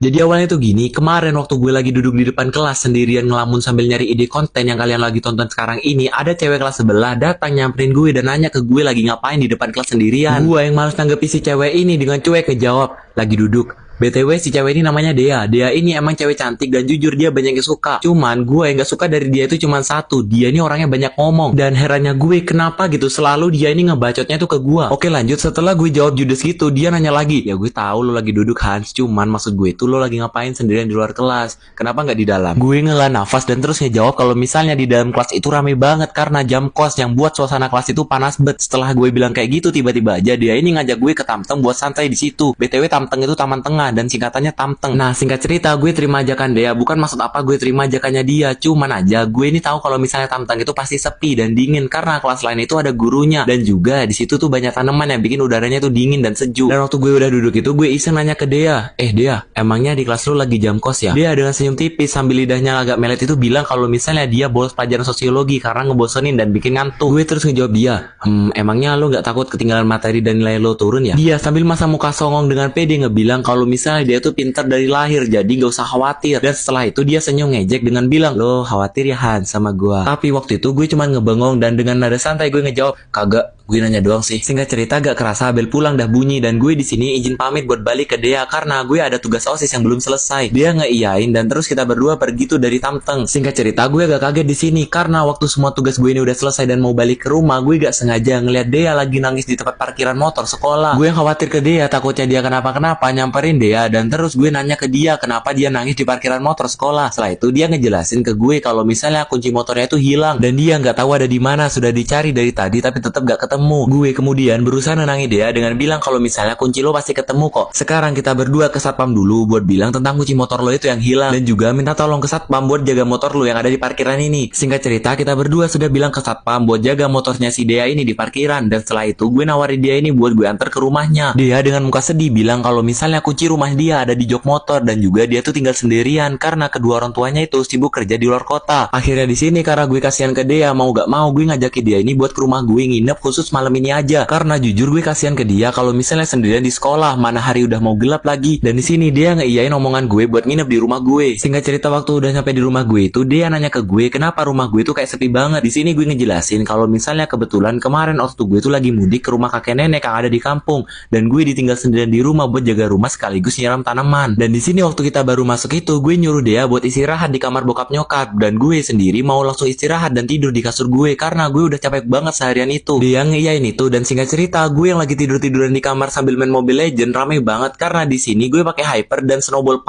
Jadi awalnya tuh gini, kemarin waktu gue lagi duduk di depan kelas sendirian ngelamun sambil nyari ide konten yang kalian lagi tonton sekarang ini, ada cewek kelas sebelah datang nyamperin gue dan nanya ke gue lagi ngapain di depan kelas sendirian. Gue yang males nanggepi si cewek ini dengan cuek ngejawab, lagi duduk. BTW si cewek ini namanya Dea. Dea ini emang cewek cantik dan jujur dia banyak yang suka. Cuman gue yang gak suka dari dia itu cuman satu. Dia ini orangnya banyak ngomong. Dan herannya gue kenapa gitu selalu dia ini ngebacotnya tuh ke gue. Oke lanjut, setelah gue jawab judes gitu, dia nanya lagi. Ya gue tahu lo lagi duduk Hans, cuman maksud gue itu lo lagi ngapain sendirian di luar kelas? Kenapa nggak di dalam? Gue ngela nafas dan terus ngejawab kalau misalnya di dalam kelas itu rame banget karena jam kos yang buat suasana kelas itu panas bet. Setelah gue bilang kayak gitu, tiba-tiba aja dia ini ngajak gue ke Tamteng buat santai di situ. BTW Tamteng itu taman tengah dan singkatannya Tamteng. Nah singkat cerita gue terima ajakan dia, bukan maksud apa gue terima ajakannya dia, cuman aja gue ini tahu kalau misalnya Tamteng itu pasti sepi dan dingin karena kelas lain itu ada gurunya dan juga di situ tuh banyak tanaman yang bikin udaranya tuh dingin dan sejuk. Dan waktu gue udah duduk itu gue iseng nanya ke Dea, Dea, emangnya di kelas lu lagi jam kos ya? Dia dengan senyum tipis sambil lidahnya agak melet itu bilang kalau misalnya dia bolos pelajaran sosiologi karena ngebosenin dan bikin ngantuk. Gue terus ngejawab dia, emangnya lu nggak takut ketinggalan materi dan nilai lo turun ya? Dia sambil masa muka songong dengan pede ngebilang kalau misalnya dia tuh pintar dari lahir, jadi gak usah khawatir. Dan setelah itu dia senyum ngejek dengan bilang, lo khawatir ya Han sama gua? Tapi waktu itu gue cuma ngebengong dan dengan nada santai gue ngejawab, kagak, gue nanya doang sih. Singkat cerita gak kerasa bel pulang dah bunyi dan gue di sini izin pamit buat balik ke Dea karena gue ada tugas OSIS yang belum selesai. Dia ngeiyain dan terus kita berdua pergi tuh dari Tamteng. Singkat cerita gue agak kaget di sini karena waktu semua tugas gue ini udah selesai dan mau balik ke rumah, gue gak sengaja ngeliat Dea lagi nangis di tempat parkiran motor sekolah. Gue yang khawatir ke Dea, takutnya dia kenapa-kenapa, nyamperin Dea dan terus gue nanya ke dia kenapa dia nangis di parkiran motor sekolah. Setelah itu dia ngejelasin ke gue kalau misalnya kunci motornya itu hilang dan dia nggak tahu ada di mana, sudah dicari dari tadi tapi tetap gak ketemu. Gue kemudian berusaha nenangin dia dengan bilang kalau misalnya kunci lo pasti ketemu kok. Sekarang kita berdua ke satpam dulu buat bilang tentang kunci motor lo itu yang hilang dan juga minta tolong ke satpam buat jaga motor lo yang ada di parkiran ini. Singkat cerita kita berdua sudah bilang ke satpam buat jaga motornya si Dea ini di parkiran dan setelah itu gue nawarin dia ini buat gue antar ke rumahnya. Dia dengan muka sedih bilang kalau misalnya kunci rumah dia ada di jok motor dan juga dia tuh tinggal sendirian karena kedua orang tuanya itu sibuk kerja di luar kota. Akhirnya di sini karena gue kasihan ke dia, mau gak mau gue ngajakin dia ini buat ke rumah gue nginep khusus malam ini aja karena jujur gue kasihan ke dia kalau misalnya sendirian di sekolah, mana hari udah mau gelap lagi. Dan di sini dia ngeiyain omongan gue buat nginep di rumah gue. Singkat cerita waktu udah nyampe di rumah gue itu dia nanya ke gue kenapa rumah gue tuh kayak sepi banget. Di sini gue ngejelasin kalau misalnya kebetulan kemarin waktu gue tuh lagi mudik ke rumah kakek nenek yang ada di kampung dan gue ditinggal sendirian di rumah buat jaga rumah sekaligus nyiram tanaman. Dan di sini waktu kita baru masuk itu gue nyuruh dia buat istirahat di kamar bokap nyokap dan gue sendiri mau langsung istirahat dan tidur di kasur gue karena gue udah capek banget seharian itu. Dia ngiyain itu dan singkat cerita gue yang lagi tidur-tiduran di kamar sambil main Mobile Legends rame banget karena di sini gue pakai hyper dan snowball